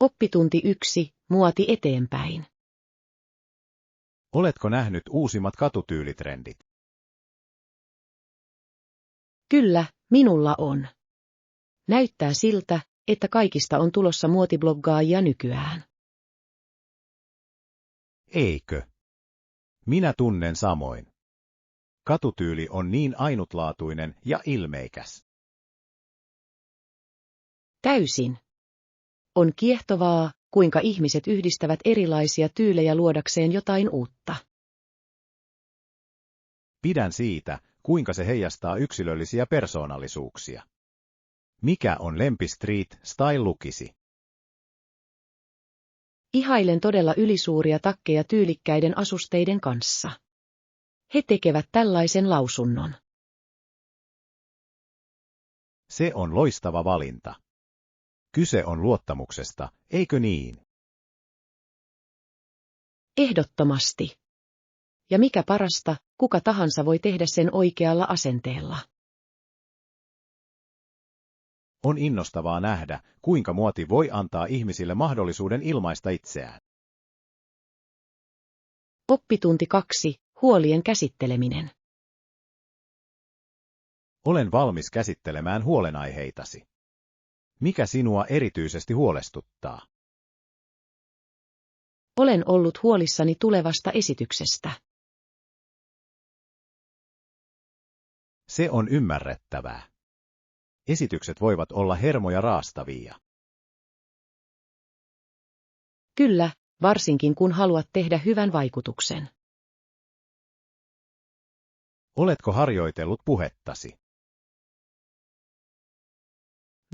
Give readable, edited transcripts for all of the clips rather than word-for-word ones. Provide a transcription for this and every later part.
Oppitunti 1, muoti eteenpäin. Oletko nähnyt uusimmat katutyylitrendit? Kyllä, minulla on. Näyttää siltä, että kaikista on tulossa muotibloggaajia nykyään. Eikö? Minä tunnen samoin. Katutyyli on niin ainutlaatuinen ja ilmeikäs. Täysin. On kiehtovaa, kuinka ihmiset yhdistävät erilaisia tyylejä luodakseen jotain uutta. Pidän siitä, kuinka se heijastaa yksilöllisiä persoonallisuuksia. Mikä on lempi street style-lookisi? Ihailen todella ylisuuria takkeja tyylikkäiden asusteiden kanssa. He tekevät tällaisen lausunnon. Se on loistava valinta. Kyse on luottamuksesta, eikö niin? Ehdottomasti. Ja mikä parasta, kuka tahansa voi tehdä sen oikealla asenteella. On innostavaa nähdä, kuinka muoti voi antaa ihmisille mahdollisuuden ilmaista itseään. Oppitunti 2, huolien käsitteleminen. Olen valmis käsittelemään huolenaiheitasi. Mikä sinua erityisesti huolestuttaa? Olen ollut huolissani tulevasta esityksestä. Se on ymmärrettävää. Esitykset voivat olla hermoja raastavia. Kyllä, varsinkin kun haluat tehdä hyvän vaikutuksen. Oletko harjoitellut puhettasi?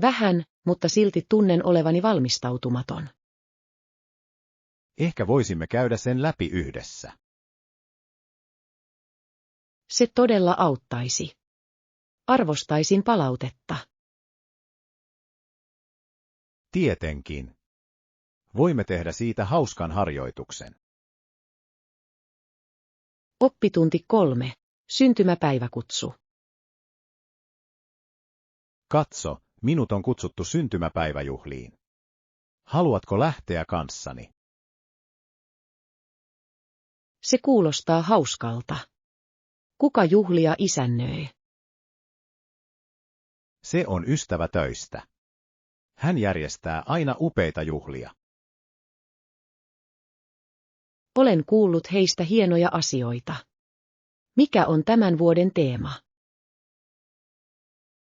Vähän, mutta silti tunnen olevani valmistautumaton. Ehkä voisimme käydä sen läpi yhdessä. Se todella auttaisi. Arvostaisin palautetta. Tietenkin. Voimme tehdä siitä hauskan harjoituksen. Oppitunti 3, syntymäpäiväkutsu. Katso, minut on kutsuttu syntymäpäiväjuhliin. Haluatko lähteä kanssani? Se kuulostaa hauskalta. Kuka juhlia isännöi? Se on ystävä töistä. Hän järjestää aina upeita juhlia. Olen kuullut heistä hienoja asioita. Mikä on tämän vuoden teema?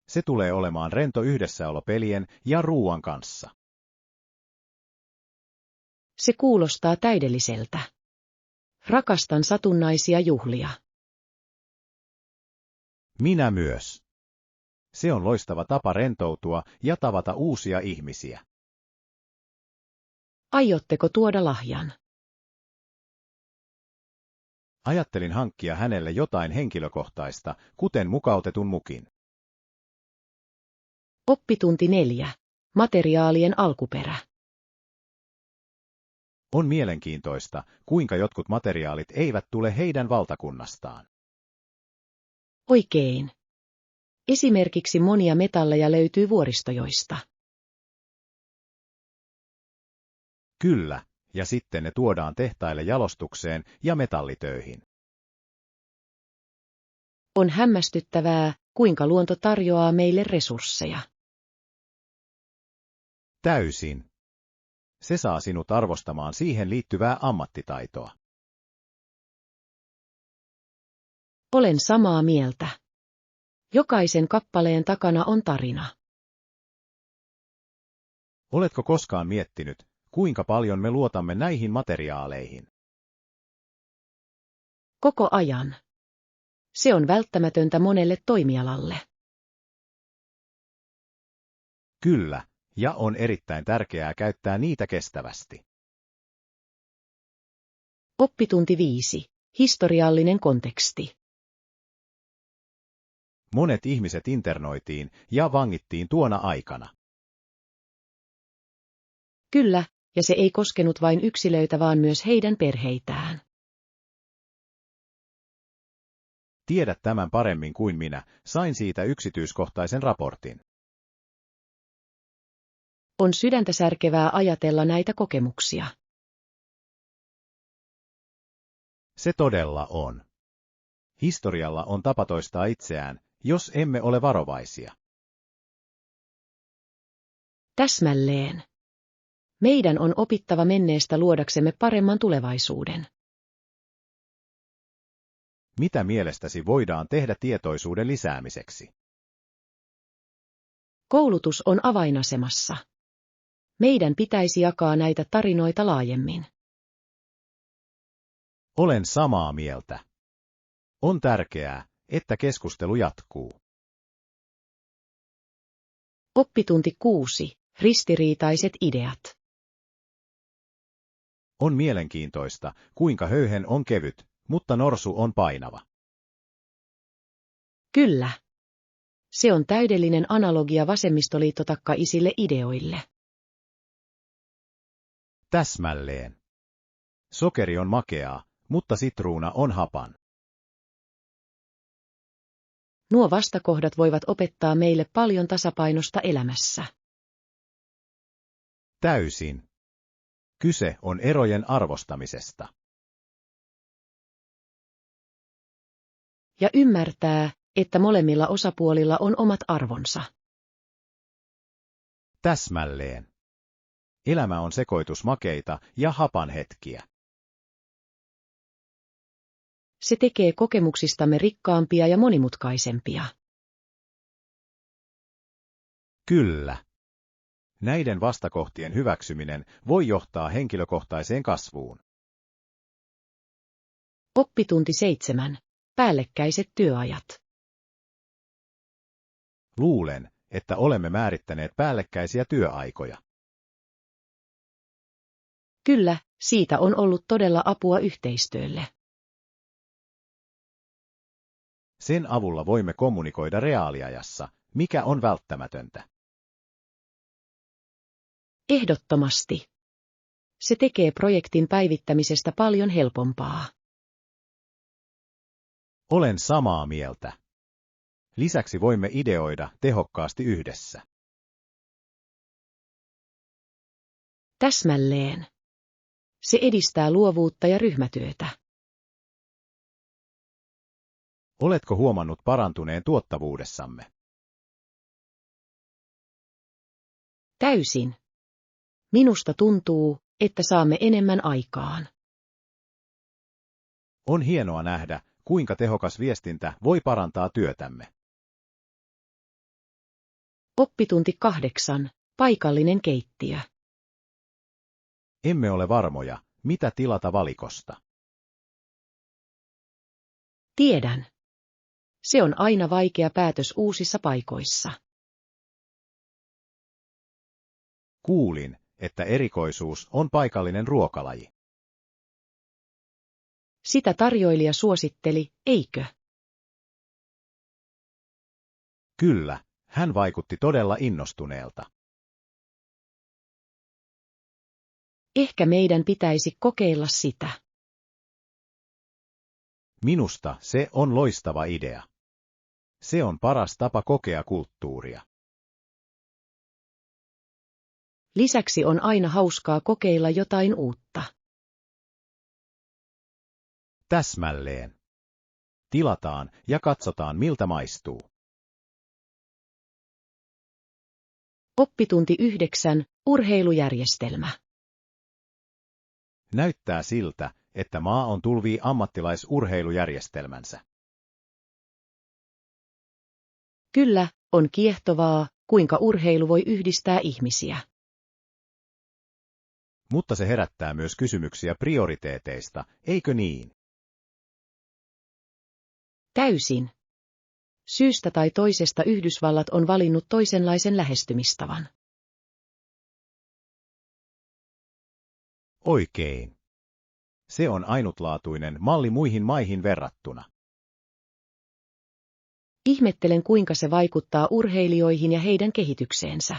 Se tulee olemaan rento yhdessäolo pelien ja ruuan kanssa. Se kuulostaa täydelliseltä. Rakastan satunnaisia juhlia. Minä myös. Se on loistava tapa rentoutua ja tavata uusia ihmisiä. Aiotteko tuoda lahjan? Ajattelin hankkia hänelle jotain henkilökohtaista, kuten mukautetun mukin. Oppitunti 4, materiaalien alkuperä. On mielenkiintoista, kuinka jotkut materiaalit eivät tule heidän valtakunnastaan. Oikein. Esimerkiksi monia metalleja löytyy vuoristojoista. Kyllä, ja sitten ne tuodaan tehtaille jalostukseen ja metallitöihin. On hämmästyttävää, kuinka luonto tarjoaa meille resursseja. Täysin. Se saa sinut arvostamaan siihen liittyvää ammattitaitoa. Olen samaa mieltä. Jokaisen kappaleen takana on tarina. Oletko koskaan miettinyt, kuinka paljon me luotamme näihin materiaaleihin? Koko ajan. Se on välttämätöntä monelle toimialalle. Kyllä, ja on erittäin tärkeää käyttää niitä kestävästi. Oppitunti 5. Historiallinen konteksti. Monet ihmiset internoitiin ja vangittiin tuona aikana. Kyllä, ja se ei koskenut vain yksilöitä, vaan myös heidän perheitään. Tiedät tämän paremmin kuin minä, sain siitä yksityiskohtaisen raportin. On sydäntä särkevää ajatella näitä kokemuksia. Se todella on. Historialla on tapa toistaa itseään, jos emme ole varovaisia. Täsmälleen. Meidän on opittava menneestä luodaksemme paremman tulevaisuuden. Mitä mielestäsi voidaan tehdä tietoisuuden lisäämiseksi? Koulutus on avainasemassa. Meidän pitäisi jakaa näitä tarinoita laajemmin. Olen samaa mieltä. On tärkeää, että keskustelu jatkuu. Oppitunti 6. Ristiriitaiset ideat. On mielenkiintoista, kuinka höyhen on kevyt, mutta norsu on painava. Kyllä. Se on täydellinen analogia vasemmistoliittotakkaisille ideoille. Täsmälleen. Sokeri on makeaa, mutta sitruuna on hapan. Nuo vastakohdat voivat opettaa meille paljon tasapainosta elämässä. Täysin. Kyse on erojen arvostamisesta. Ja ymmärtää, että molemmilla osapuolilla on omat arvonsa. Täsmälleen. Elämä on sekoitus makeita ja hapan hetkiä. Se tekee kokemuksistamme rikkaampia ja monimutkaisempia. Kyllä. Näiden vastakohtien hyväksyminen voi johtaa henkilökohtaiseen kasvuun. Oppitunti 7. Päällekkäiset työajat. Luulen, että olemme määrittäneet päällekkäisiä työaikoja. Kyllä, siitä on ollut todella apua yhteistyölle. Sen avulla voimme kommunikoida reaaliajassa, mikä on välttämätöntä. Ehdottomasti. Se tekee projektin päivittämisestä paljon helpompaa. Olen samaa mieltä. Lisäksi voimme ideoida tehokkaasti yhdessä. Täsmälleen. Se edistää luovuutta ja ryhmätyötä. Oletko huomannut parantuneen tuottavuudessamme? Täysin. Minusta tuntuu, että saamme enemmän aikaan. On hienoa nähdä, kuinka tehokas viestintä voi parantaa työtämme. Oppitunti 8. Paikallinen keittiö. Emme ole varmoja, mitä tilata valikosta. Tiedän. Se on aina vaikea päätös uusissa paikoissa. Kuulin, että erikoisuus on paikallinen ruokalaji. Sitä tarjoilija suositteli, eikö? Kyllä, hän vaikutti todella innostuneelta. Ehkä meidän pitäisi kokeilla sitä. Minusta se on loistava idea. Se on paras tapa kokea kulttuuria. Lisäksi on aina hauskaa kokeilla jotain uutta. Täsmälleen. Tilataan ja katsotaan, miltä maistuu. Oppitunti 9. Urheilujärjestelmä. Näyttää siltä, että maa on tulvii ammattilaisurheilujärjestelmänsä. Kyllä, on kiehtovaa, kuinka urheilu voi yhdistää ihmisiä. Mutta se herättää myös kysymyksiä prioriteeteista, eikö niin? Täysin. Syystä tai toisesta Yhdysvallat on valinnut toisenlaisen lähestymistavan. Oikein. Se on ainutlaatuinen malli muihin maihin verrattuna. Ihmettelen, kuinka se vaikuttaa urheilijoihin ja heidän kehitykseensä.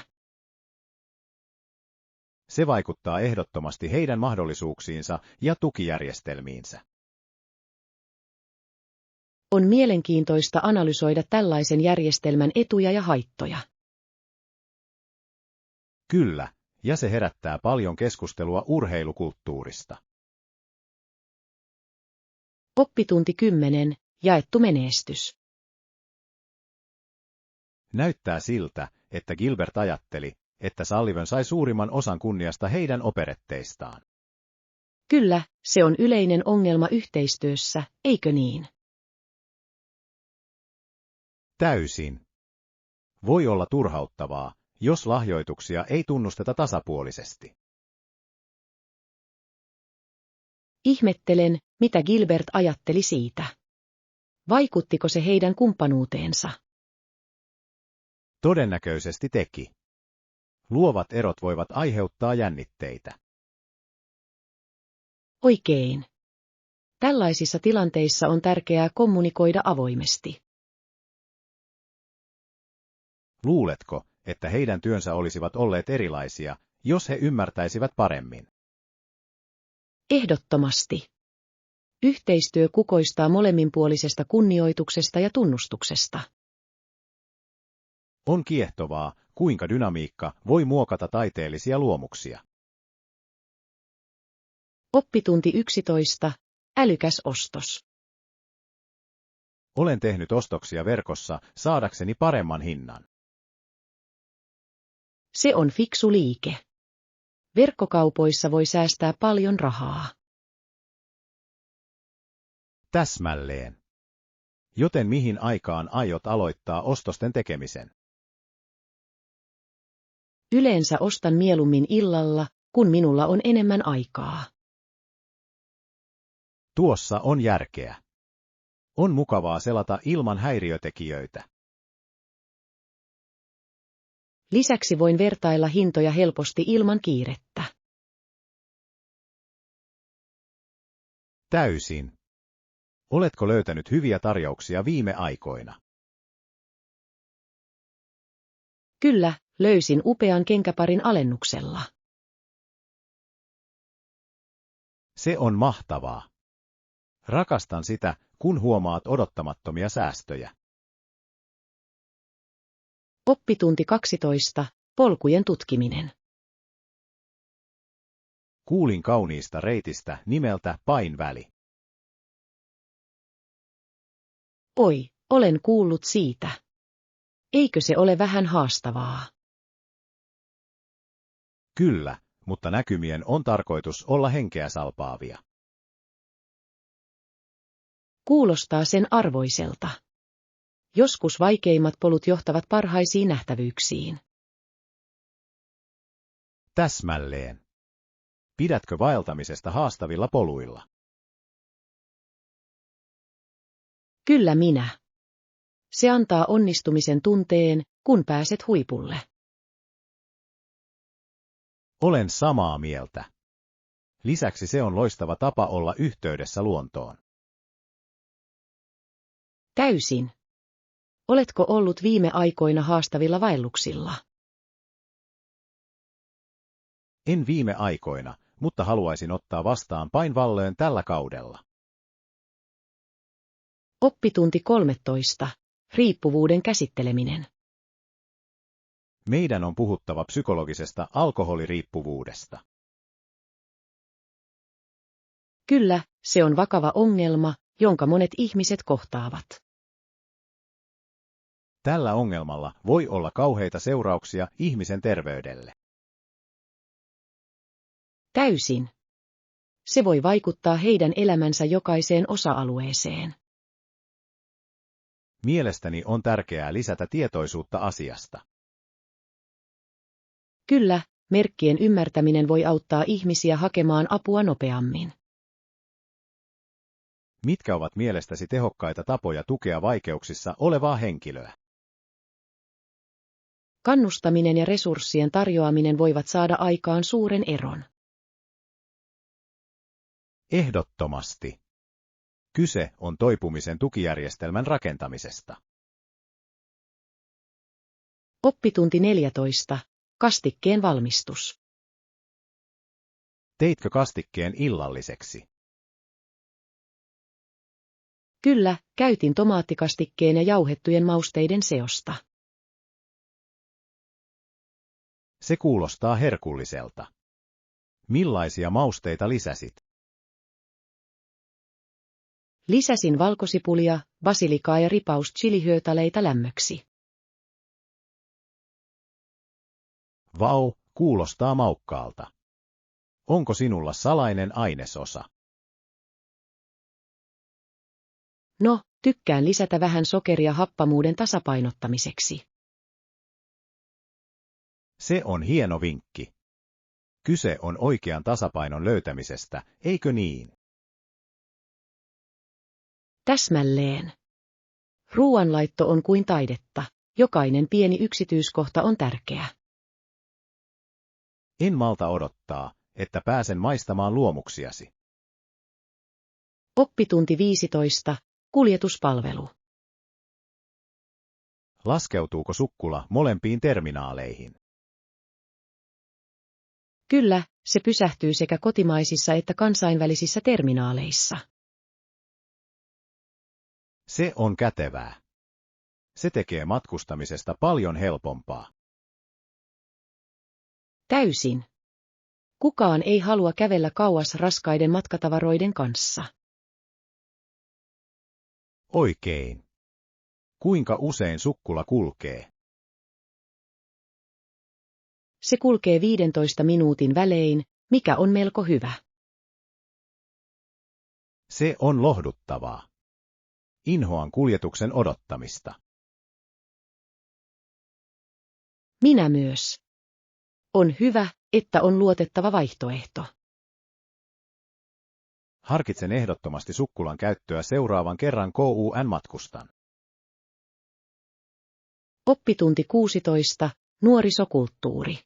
Se vaikuttaa ehdottomasti heidän mahdollisuuksiinsa ja tukijärjestelmiinsä. On mielenkiintoista analysoida tällaisen järjestelmän etuja ja haittoja. Kyllä, ja se herättää paljon keskustelua urheilukulttuurista. Oppitunti 10. Jaettu menestys. Näyttää siltä, että Gilbert ajatteli, että Sullivan sai suurimman osan kunniasta heidän operetteistaan. Kyllä, se on yleinen ongelma yhteistyössä, eikö niin? Täysin. Voi olla turhauttavaa, jos lahjoituksia ei tunnusteta tasapuolisesti. Ihmettelen, mitä Gilbert ajatteli siitä. Vaikuttiko se heidän kumppanuuteensa? Todennäköisesti teki. Luovat erot voivat aiheuttaa jännitteitä. Oikein. Tällaisissa tilanteissa on tärkeää kommunikoida avoimesti. Luuletko, että heidän työnsä olisivat olleet erilaisia, jos he ymmärtäisivät paremmin? Ehdottomasti. Yhteistyö kukoistaa molemminpuolisesta kunnioituksesta ja tunnustuksesta. On kiehtovaa, kuinka dynamiikka voi muokata taiteellisia luomuksia. Oppitunti 11. Älykäs ostos. Olen tehnyt ostoksia verkossa saadakseni paremman hinnan. Se on fiksu liike. Verkkokaupoissa voi säästää paljon rahaa. Täsmälleen. Joten mihin aikaan aiot aloittaa ostosten tekemisen? Yleensä ostan mieluummin illalla, kun minulla on enemmän aikaa. Tuossa on järkeä. On mukavaa selata ilman häiriötekijöitä. Lisäksi voin vertailla hintoja helposti ilman kiirettä. Täysin. Oletko löytänyt hyviä tarjouksia viime aikoina? Kyllä, löysin upean kenkäparin alennuksella. Se on mahtavaa. Rakastan sitä, kun huomaat odottamattomia säästöjä. Oppitunti 12. Polkujen tutkiminen. Kuulin kauniista reitistä nimeltä Pine Valley. Oi, olen kuullut siitä. Eikö se ole vähän haastavaa? Kyllä, mutta näkymien on tarkoitus olla henkeä salpaavia. Kuulostaa sen arvoiselta. Joskus vaikeimmat polut johtavat parhaisiin nähtävyyksiin. Täsmälleen. Pidätkö vaeltamisesta haastavilla poluilla? Kyllä minä. Se antaa onnistumisen tunteen, kun pääset huipulle. Olen samaa mieltä. Lisäksi se on loistava tapa olla yhteydessä luontoon. Täysin. Oletko ollut viime aikoina haastavilla vaelluksilla? En viime aikoina, mutta haluaisin ottaa vastaan Pine Valleyn tällä kaudella. Oppitunti 13. Riippuvuuden käsitteleminen. Meidän on puhuttava psykologisesta alkoholiriippuvuudesta. Kyllä, se on vakava ongelma, jonka monet ihmiset kohtaavat. Tällä ongelmalla voi olla kauheita seurauksia ihmisen terveydelle. Täysin. Se voi vaikuttaa heidän elämänsä jokaiseen osa-alueeseen. Mielestäni on tärkeää lisätä tietoisuutta asiasta. Kyllä, merkkien ymmärtäminen voi auttaa ihmisiä hakemaan apua nopeammin. Mitkä ovat mielestäsi tehokkaita tapoja tukea vaikeuksissa olevaa henkilöä? Kannustaminen ja resurssien tarjoaminen voivat saada aikaan suuren eron. Ehdottomasti. Kyse on toipumisen tukijärjestelmän rakentamisesta. Oppitunti 14. Kastikkeen valmistus. Teitkö kastikkeen illalliseksi? Kyllä, käytin tomaattikastikkeen ja jauhettujen mausteiden seosta. Se kuulostaa herkulliselta. Millaisia mausteita lisäsit? Lisäsin valkosipulia, basilikaa ja ripaus chilihyötaleita lämmöksi. Vau, kuulostaa maukkaalta. Onko sinulla salainen ainesosa? No, tykkään lisätä vähän sokeria happamuuden tasapainottamiseksi. Se on hieno vinkki. Kyse on oikean tasapainon löytämisestä, eikö niin? Täsmälleen. Ruuanlaitto on kuin taidetta, jokainen pieni yksityiskohta on tärkeä. En malta odottaa, että pääsen maistamaan luomuksiasi. Oppitunti 15. Kuljetuspalvelu. Laskeutuuko sukkula molempiin terminaaleihin? Kyllä, se pysähtyy sekä kotimaisissa että kansainvälisissä terminaaleissa. Se on kätevää. Se tekee matkustamisesta paljon helpompaa. Täysin. Kukaan ei halua kävellä kauas raskaiden matkatavaroiden kanssa. Oikein. Kuinka usein sukkula kulkee? Se kulkee 15 minuutin välein, mikä on melko hyvä. Se on lohduttavaa. Inhoan kuljetuksen odottamista. Minä myös. On hyvä, että on luotettava vaihtoehto. Harkitsen ehdottomasti sukkulan käyttöä seuraavan kerran KUN-matkustan. Oppitunti 16. Nuorisokulttuuri.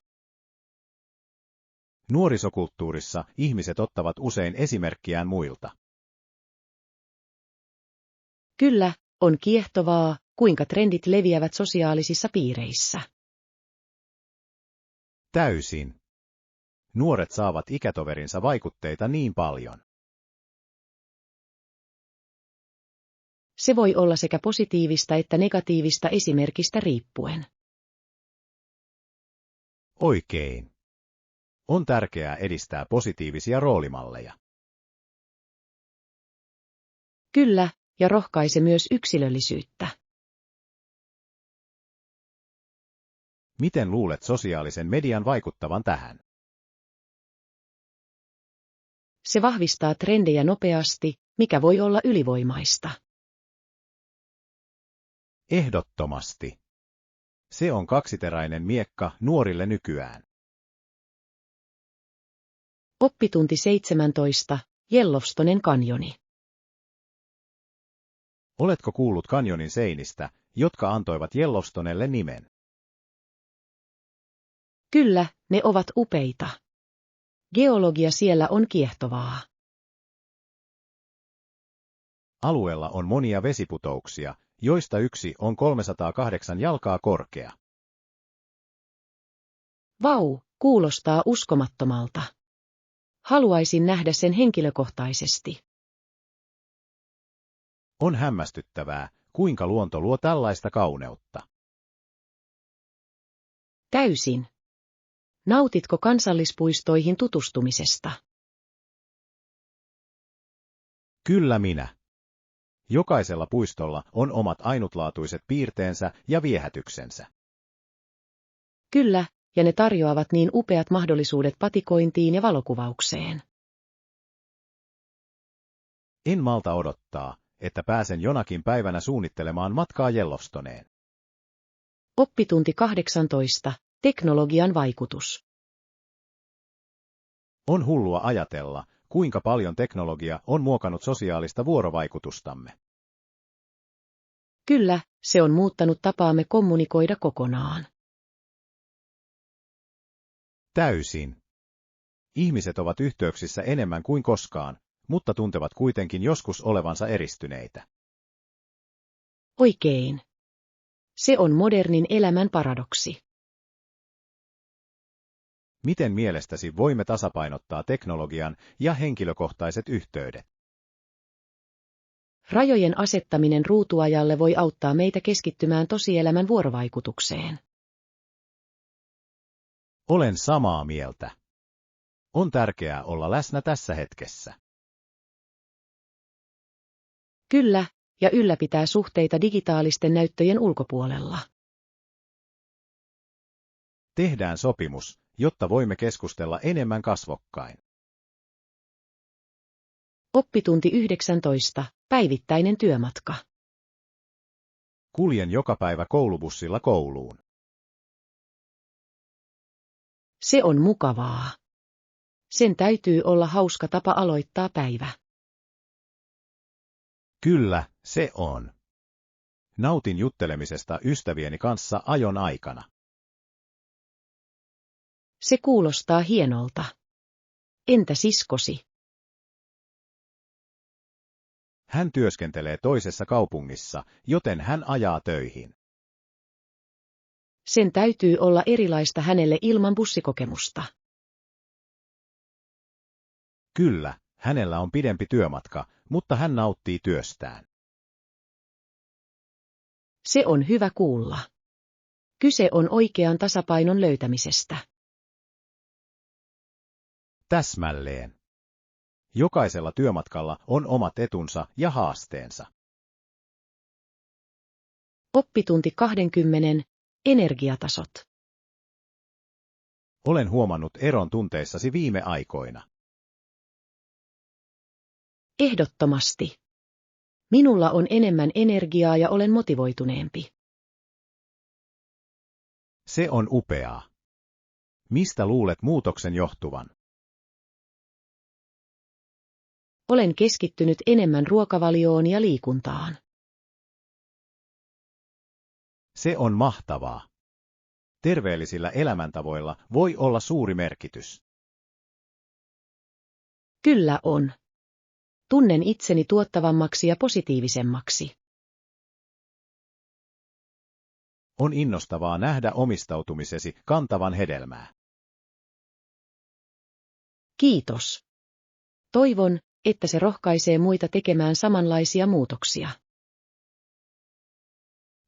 Nuorisokulttuurissa ihmiset ottavat usein esimerkkiään muilta. Kyllä, on kiehtovaa, kuinka trendit leviävät sosiaalisissa piireissä. Täysin. Nuoret saavat ikätoverinsa vaikutteita niin paljon. Se voi olla sekä positiivista että negatiivista esimerkistä riippuen. Oikein. On tärkeää edistää positiivisia roolimalleja. Kyllä, ja rohkaise myös yksilöllisyyttä. Miten luulet sosiaalisen median vaikuttavan tähän? Se vahvistaa trendejä nopeasti, mikä voi olla ylivoimaista. Ehdottomasti. Se on kaksiteräinen miekka nuorille nykyään. Oppitunti 17. Yellowstonen kanjoni. Oletko kuullut kanjonin seinistä, jotka antoivat Yellowstonelle nimen? Kyllä, ne ovat upeita. Geologia siellä on kiehtovaa. Alueella on monia vesiputouksia, joista yksi on 308 jalkaa korkea. Vau, kuulostaa uskomattomalta. Haluaisin nähdä sen henkilökohtaisesti. On hämmästyttävää, kuinka luonto luo tällaista kauneutta. Täysin. Nautitko kansallispuistoihin tutustumisesta? Kyllä minä. Jokaisella puistolla on omat ainutlaatuiset piirteensä ja viehätyksensä. Kyllä, ja ne tarjoavat niin upeat mahdollisuudet patikointiin ja valokuvaukseen. En malta odottaa, että pääsen jonakin päivänä suunnittelemaan matkaa Yellowstoneen. Oppitunti 18. Teknologian vaikutus. On hullua ajatella, kuinka paljon teknologia on muokannut sosiaalista vuorovaikutustamme. Kyllä, se on muuttanut tapaamme kommunikoida kokonaan. Täysin. Ihmiset ovat yhteyksissä enemmän kuin koskaan, mutta tuntevat kuitenkin joskus olevansa eristyneitä. Oikein. Se on modernin elämän paradoksi. Miten mielestäsi voimme tasapainottaa teknologian ja henkilökohtaiset yhteydet? Rajojen asettaminen ruutuajalle voi auttaa meitä keskittymään tosielämän vuorovaikutukseen. Olen samaa mieltä. On tärkeää olla läsnä tässä hetkessä. Kyllä, ja ylläpitää suhteita digitaalisten näyttöjen ulkopuolella. Tehdään sopimus, jotta voimme keskustella enemmän kasvokkain. Oppitunti 19. Päivittäinen työmatka. Kuljen joka päivä koulubussilla kouluun. Se on mukavaa. Sen täytyy olla hauska tapa aloittaa päivä. Kyllä, se on. Nautin juttelemisesta ystävieni kanssa ajon aikana. Se kuulostaa hienolta. Entä siskosi? Hän työskentelee toisessa kaupungissa, joten hän ajaa töihin. Sen täytyy olla erilaista hänelle ilman bussikokemusta. Kyllä, hänellä on pidempi työmatka, mutta hän nauttii työstään. Se on hyvä kuulla. Kyse on oikean tasapainon löytämisestä. Täsmälleen. Jokaisella työmatkalla on omat etunsa ja haasteensa. Oppitunti 20. Energiatasot. Olen huomannut eron tunteissasi viime aikoina. Ehdottomasti. Minulla on enemmän energiaa ja olen motivoituneempi. Se on upeaa. Mistä luulet muutoksen johtuvan? Olen keskittynyt enemmän ruokavalioon ja liikuntaan. Se on mahtavaa. Terveellisillä elämäntavoilla voi olla suuri merkitys. Kyllä on. Tunnen itseni tuottavammaksi ja positiivisemmaksi. On innostavaa nähdä omistautumisesi kantavan hedelmää. Kiitos. Toivon, että se rohkaisee muita tekemään samanlaisia muutoksia.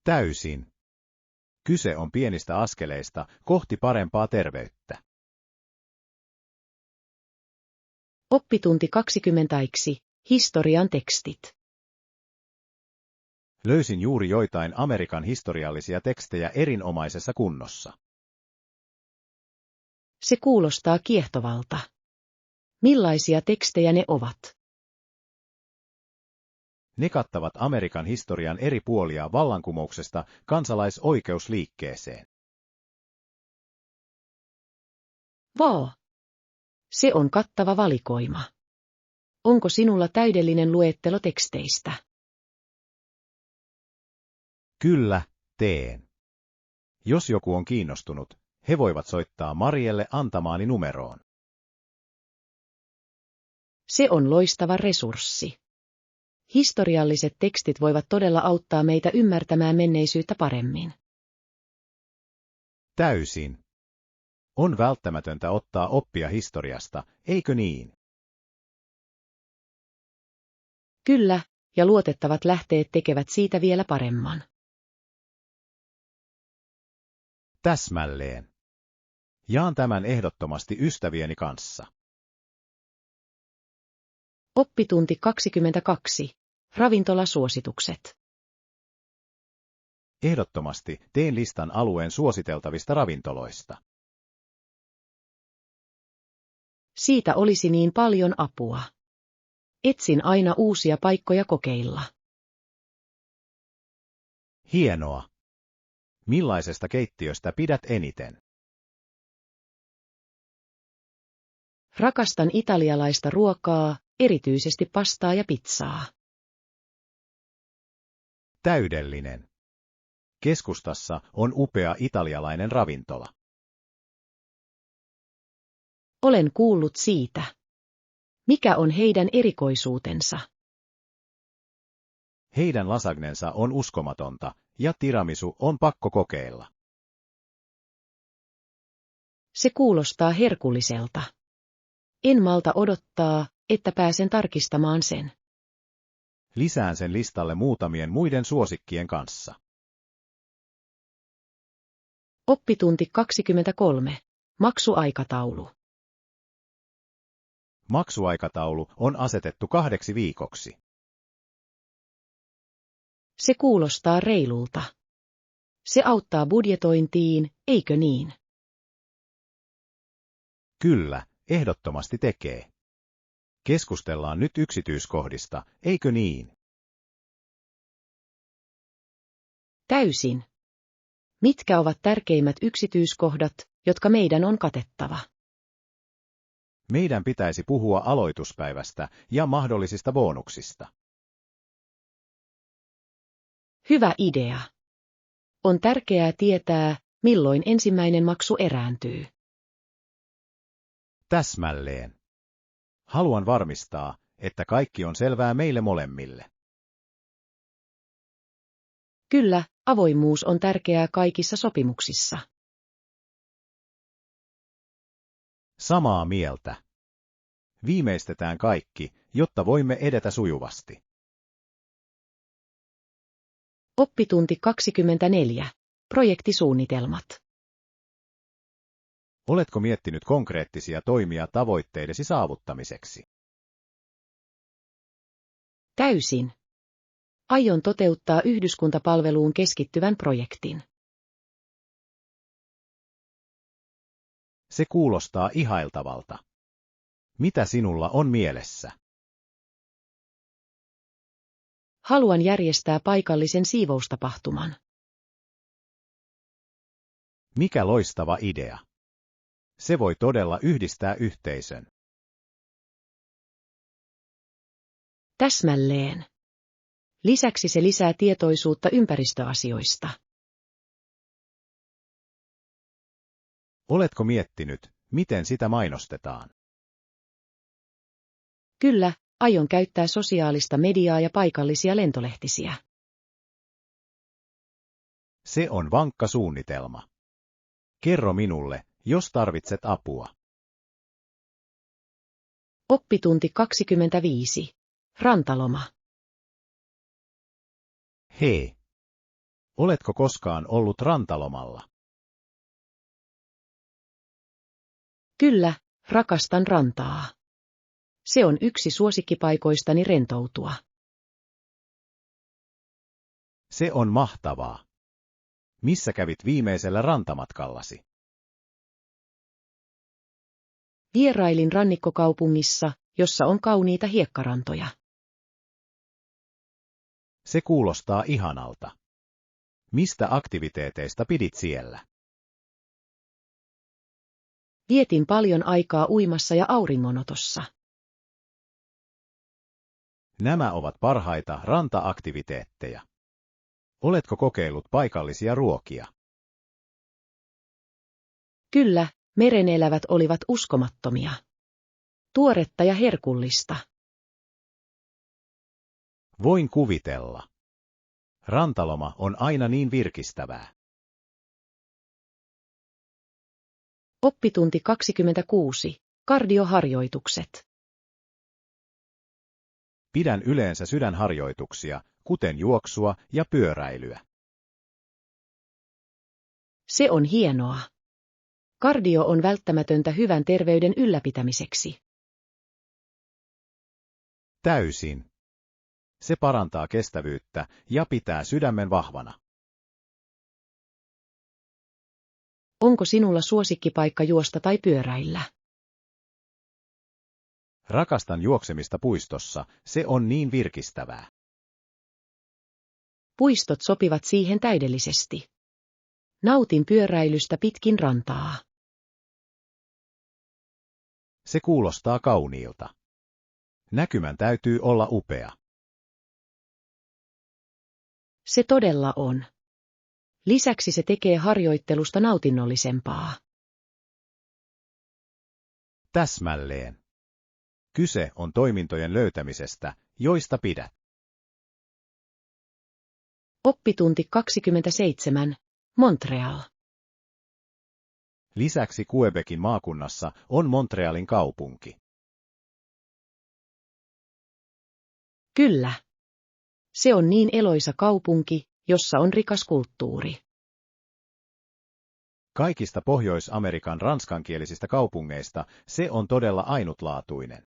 Täysin. Kyse on pienistä askeleista kohti parempaa terveyttä. Oppitunti 20. Historian tekstit. Löysin juuri joitain Amerikan historiallisia tekstejä erinomaisessa kunnossa. Se kuulostaa kiehtovalta. Millaisia tekstejä ne ovat? Ne kattavat Amerikan historian eri puolia vallankumouksesta kansalaisoikeusliikkeeseen. Vau! Se on kattava valikoima. Onko sinulla täydellinen luettelo teksteistä? Kyllä, teen. Jos joku on kiinnostunut, he voivat soittaa Marielle antamaani numeroon. Se on loistava resurssi. Historialliset tekstit voivat todella auttaa meitä ymmärtämään menneisyyttä paremmin. Täysin. On välttämätöntä ottaa oppia historiasta, eikö niin? Kyllä, ja luotettavat lähteet tekevät siitä vielä paremman. Täsmälleen. Jaan tämän ehdottomasti ystävieni kanssa. Oppitunti 22. Ravintolasuositukset. Ehdottomasti teen listan alueen suositeltavista ravintoloista. Siitä olisi niin paljon apua. Etsin aina uusia paikkoja kokeilla. Hienoa. Millaisesta keittiöstä pidät eniten? Rakastan italialaista ruokaa, erityisesti pastaa ja pizzaa. Täydellinen. Keskustassa on upea italialainen ravintola. Olen kuullut siitä. Mikä on heidän erikoisuutensa? Heidän lasagnensa on uskomatonta, ja tiramisu on pakko kokeilla. Se kuulostaa herkulliselta. En malta odottaa, että pääsen tarkistamaan sen. Lisään sen listalle muutamien muiden suosikkien kanssa. Oppitunti 23. Maksuaikataulu. Maksuaikataulu on asetettu 2 viikoksi. Se kuulostaa reilulta. Se auttaa budjetointiin, eikö niin? Kyllä, ehdottomasti tekee. Keskustellaan nyt yksityiskohdista, eikö niin? Täysin. Mitkä ovat tärkeimmät yksityiskohdat, jotka meidän on katettava? Meidän pitäisi puhua aloituspäivästä ja mahdollisista bonuksista. Hyvä idea. On tärkeää tietää, milloin ensimmäinen maksu erääntyy. Täsmälleen. Haluan varmistaa, että kaikki on selvää meille molemmille. Kyllä, avoimuus on tärkeää kaikissa sopimuksissa. Samaa mieltä. Viimeistetään kaikki, jotta voimme edetä sujuvasti. Oppitunti 24. Projektisuunnitelmat. Oletko miettinyt konkreettisia toimia tavoitteidesi saavuttamiseksi? Täysin. Aion toteuttaa yhdyskuntapalveluun keskittyvän projektin. Se kuulostaa ihailtavalta. Mitä sinulla on mielessä? Haluan järjestää paikallisen siivoustapahtuman. Mikä loistava idea. Se voi todella yhdistää yhteisön. Täsmälleen. Lisäksi se lisää tietoisuutta ympäristöasioista. Oletko miettinyt, miten sitä mainostetaan? Kyllä, aion käyttää sosiaalista mediaa ja paikallisia lentolehtisiä. Se on vankka suunnitelma. Kerro minulle, jos tarvitset apua. Oppitunti 25. Rantaloma. Hei! Oletko koskaan ollut rantalomalla? Kyllä, rakastan rantaa. Se on yksi suosikkipaikoistani rentoutua. Se on mahtavaa. Missä kävit viimeisellä rantamatkallasi? Vierailin rannikkokaupungissa, jossa on kauniita hiekkarantoja. Se kuulostaa ihanalta. Mistä aktiviteeteista pidit siellä? Vietin paljon aikaa uimassa ja auringonotossa. Nämä ovat parhaita ranta-aktiviteetteja. Oletko kokeillut paikallisia ruokia? Kyllä, merenelävät olivat uskomattomia. Tuoretta ja herkullista. Voin kuvitella. Rantaloma on aina niin virkistävää. Oppitunti 26. Kardioharjoitukset. Pidän yleensä sydänharjoituksia, kuten juoksua ja pyöräilyä. Se on hienoa. Kardio on välttämätöntä hyvän terveyden ylläpitämiseksi. Täysin. Se parantaa kestävyyttä ja pitää sydämen vahvana. Onko sinulla suosikkipaikka juosta tai pyöräillä? Rakastan juoksemista puistossa, se on niin virkistävää. Puistot sopivat siihen täydellisesti. Nautin pyöräilystä pitkin rantaa. Se kuulostaa kauniilta. Näkymän täytyy olla upea. Se todella on. Lisäksi se tekee harjoittelusta nautinnollisempaa. Täsmälleen. Kyse on toimintojen löytämisestä, joista pidät. Oppitunti 27. Montreal. Lisäksi Quebecin maakunnassa on Montrealin kaupunki. Kyllä. Se on niin eloisa kaupunki, jossa on rikas kulttuuri. Kaikista Pohjois-Amerikan ranskankielisistä kaupungeista se on todella ainutlaatuinen.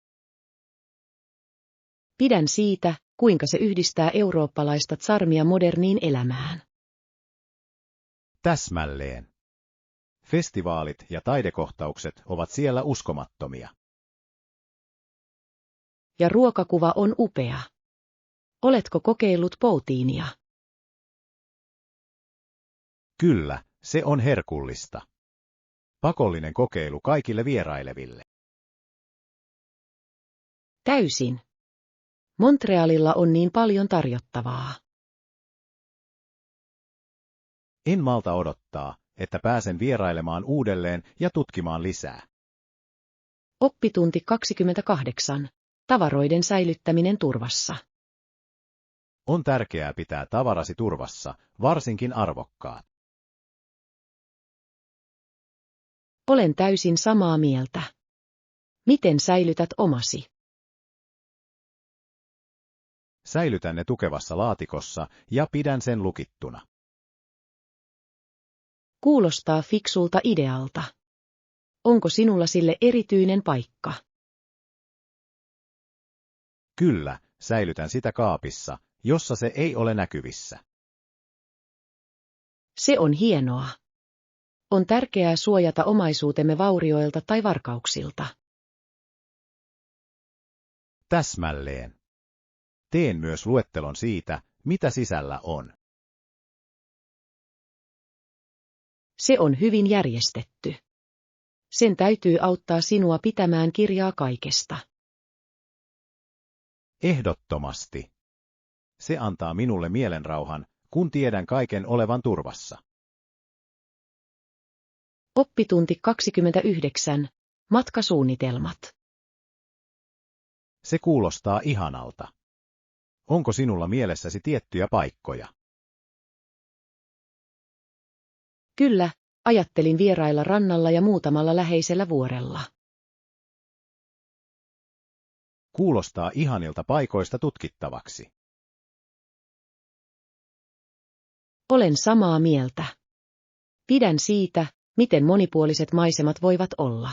Pidän siitä, kuinka se yhdistää eurooppalaista charmia moderniin elämään. Täsmälleen. Festivaalit ja taidekohtaukset ovat siellä uskomattomia. Ja ruokakuva on upea. Oletko kokeillut poutiinia? Kyllä, se on herkullista. Pakollinen kokeilu kaikille vieraileville. Täysin. Montrealilla on niin paljon tarjottavaa. En malta odottaa, että pääsen vierailemaan uudelleen ja tutkimaan lisää. Oppitunti 28. Tavaroiden säilyttäminen turvassa. On tärkeää pitää tavarasi turvassa, varsinkin arvokkaat. Olen täysin samaa mieltä. Miten säilytät omasi? Säilytän ne tukevassa laatikossa ja pidän sen lukittuna. Kuulostaa fiksulta idealta. Onko sinulla sille erityinen paikka? Kyllä, säilytän sitä kaapissa, jossa se ei ole näkyvissä. Se on hienoa. On tärkeää suojata omaisuutemme vaurioilta tai varkauksilta. Täsmälleen. Teen myös luettelon siitä, mitä sisällä on. Se on hyvin järjestetty. Sen täytyy auttaa sinua pitämään kirjaa kaikesta. Ehdottomasti. Se antaa minulle mielenrauhan, kun tiedän kaiken olevan turvassa. Oppitunti 29. Matkasuunnitelmat. Se kuulostaa ihanalta. Onko sinulla mielessäsi tiettyjä paikkoja? Kyllä, ajattelin vierailla rannalla ja muutamalla läheisellä vuorella. Kuulostaa ihanilta paikoista tutkittavaksi. Olen samaa mieltä. Pidän siitä, miten monipuoliset maisemat voivat olla.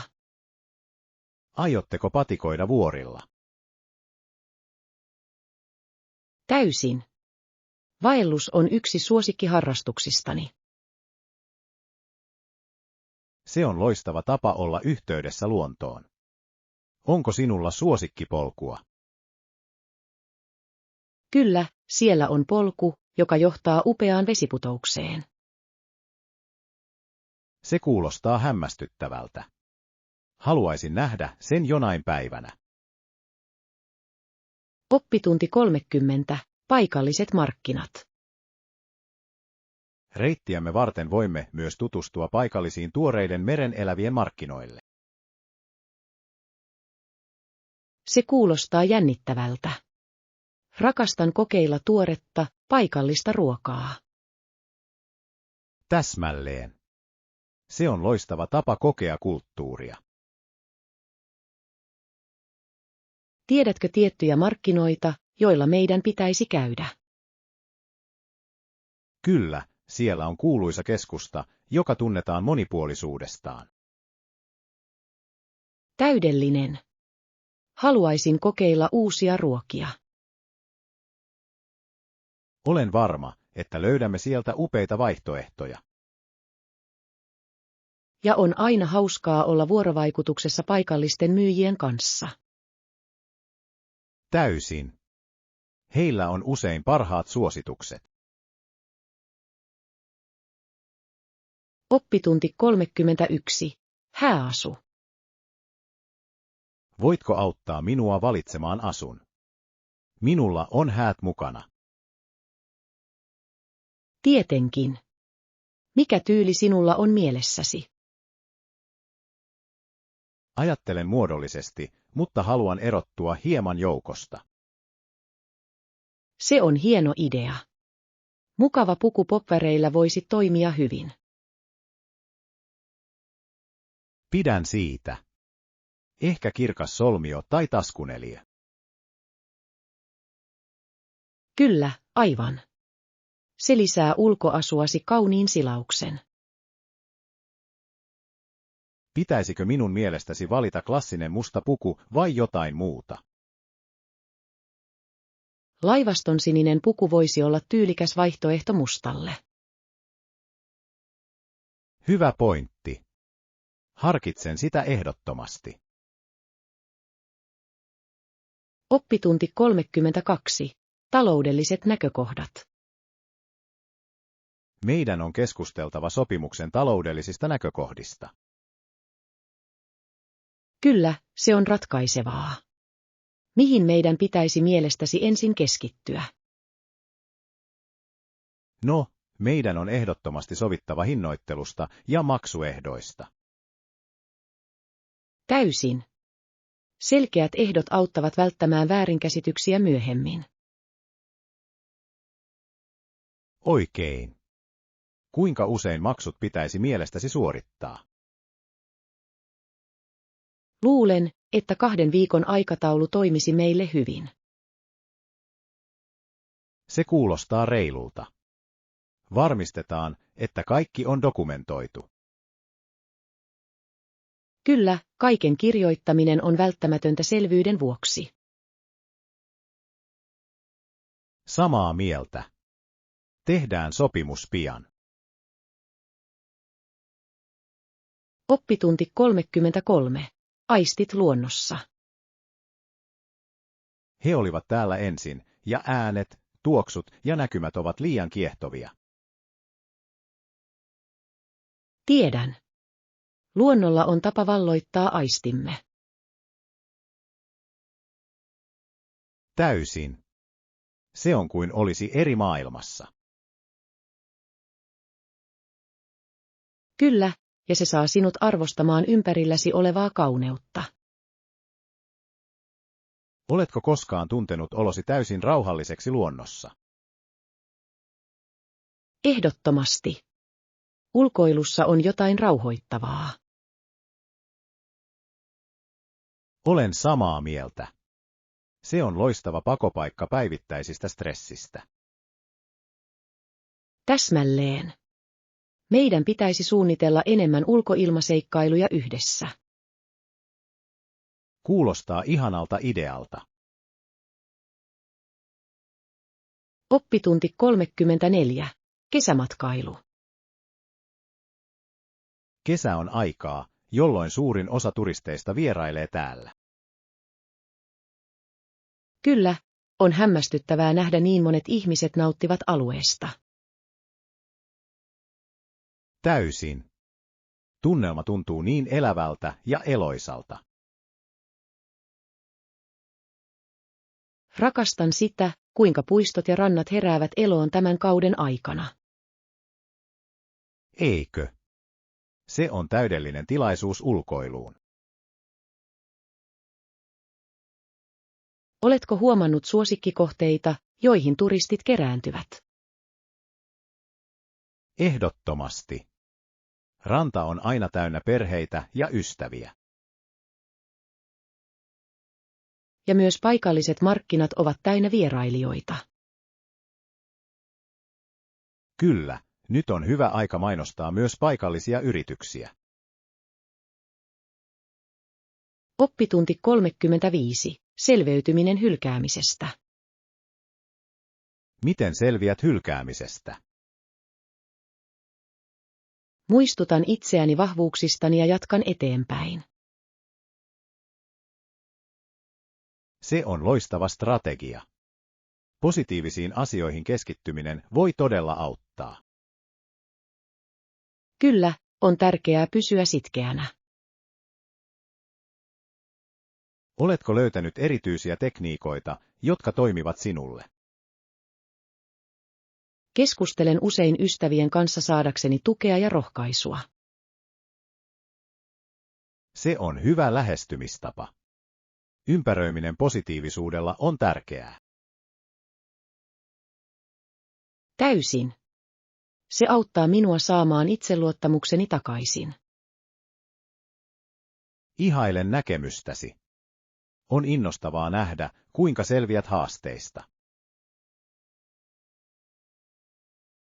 Aiotteko patikoida vuorilla? Täysin. Vaellus on yksi suosikkiharrastuksistani. Se on loistava tapa olla yhteydessä luontoon. Onko sinulla suosikkipolkua? Kyllä, siellä on polku, joka johtaa upeaan vesiputoukseen. Se kuulostaa hämmästyttävältä. Haluaisin nähdä sen jonain päivänä. Oppitunti 30. Paikalliset markkinat. Reittiämme varten voimme myös tutustua paikallisiin tuoreiden meren elävien markkinoille. Se kuulostaa jännittävältä. Rakastan kokeilla tuoretta, paikallista ruokaa. Täsmälleen. Se on loistava tapa kokea kulttuuria. Tiedätkö tiettyjä markkinoita, joilla meidän pitäisi käydä? Kyllä, siellä on kuuluisa keskusta, joka tunnetaan monipuolisuudestaan. Täydellinen. Haluaisin kokeilla uusia ruokia. Olen varma, että löydämme sieltä upeita vaihtoehtoja. Ja on aina hauskaa olla vuorovaikutuksessa paikallisten myyjien kanssa. Täysin. Heillä on usein parhaat suositukset. Oppitunti 31. Hääasu. Voitko auttaa minua valitsemaan asun? Minulla on häät mukana. Tietenkin. Mikä tyyli sinulla on mielessäsi? Ajattelen muodollisesti, mutta haluan erottua hieman joukosta. Se on hieno idea. Mukava puku popväreillä voisi toimia hyvin. Pidän siitä. Ehkä kirkas solmio tai taskuneliö. Kyllä, aivan. Se lisää ulkoasuasi kauniin silauksen. Pitäisikö minun mielestäsi valita klassinen musta puku vai jotain muuta? Laivaston sininen puku voisi olla tyylikäs vaihtoehto mustalle. Hyvä pointti. Harkitsen sitä ehdottomasti. Oppitunti 32. Taloudelliset näkökohdat. Meidän on keskusteltava sopimuksen taloudellisista näkökohdista. Kyllä, se on ratkaisevaa. Mihin meidän pitäisi mielestäsi ensin keskittyä? No, meidän on ehdottomasti sovittava hinnoittelusta ja maksuehdoista. Täysin. Selkeät ehdot auttavat välttämään väärinkäsityksiä myöhemmin. Oikein. Kuinka usein maksut pitäisi mielestäsi suorittaa? Luulen, että 2 viikon aikataulu toimisi meille hyvin. Se kuulostaa reilulta. Varmistetaan, että kaikki on dokumentoitu. Kyllä, kaiken kirjoittaminen on välttämätöntä selvyyden vuoksi. Samaa mieltä. Tehdään sopimus pian. Oppitunti 33. Aistit luonnossa. He olivat täällä ensin, ja äänet, tuoksut ja näkymät ovat liian kiehtovia. Tiedän. Luonnolla on tapa valloittaa aistimme. Täysin. Se on kuin olisi eri maailmassa. Kyllä, ja se saa sinut arvostamaan ympärilläsi olevaa kauneutta. Oletko koskaan tuntenut olosi täysin rauhalliseksi luonnossa? Ehdottomasti. Ulkoilussa on jotain rauhoittavaa. Olen samaa mieltä. Se on loistava pakopaikka päivittäisistä stressistä. Täsmälleen. Meidän pitäisi suunnitella enemmän ulkoilmaseikkailuja yhdessä. Kuulostaa ihanalta idealta. Oppitunti 34. Kesämatkailu. Kesä on aikaa, jolloin suurin osa turisteista vierailee täällä. Kyllä, on hämmästyttävää nähdä niin monet ihmiset nauttivat alueesta. Täysin. Tunnelma tuntuu niin elävältä ja eloisalta. Rakastan sitä, kuinka puistot ja rannat heräävät eloon tämän kauden aikana. Eikö? Se on täydellinen tilaisuus ulkoiluun. Oletko huomannut suosikkikohteita, joihin turistit kerääntyvät? Ehdottomasti. Ranta on aina täynnä perheitä ja ystäviä. Ja myös paikalliset markkinat ovat täynnä vierailijoita. Kyllä, nyt on hyvä aika mainostaa myös paikallisia yrityksiä. Oppitunti 35. Selveytyminen hylkäämisestä. Miten selviät hylkäämisestä? Muistutan itseäni vahvuuksistani ja jatkan eteenpäin. Se on loistava strategia. Positiivisiin asioihin keskittyminen voi todella auttaa. Kyllä, on tärkeää pysyä sitkeänä. Oletko löytänyt erityisiä tekniikoita, jotka toimivat sinulle? Keskustelen usein ystävien kanssa saadakseni tukea ja rohkaisua. Se on hyvä lähestymistapa. Ympäröiminen positiivisuudella on tärkeää. Täysin. Se auttaa minua saamaan itseluottamukseni takaisin. Ihailen näkemystäsi. On innostavaa nähdä, kuinka selviät haasteista.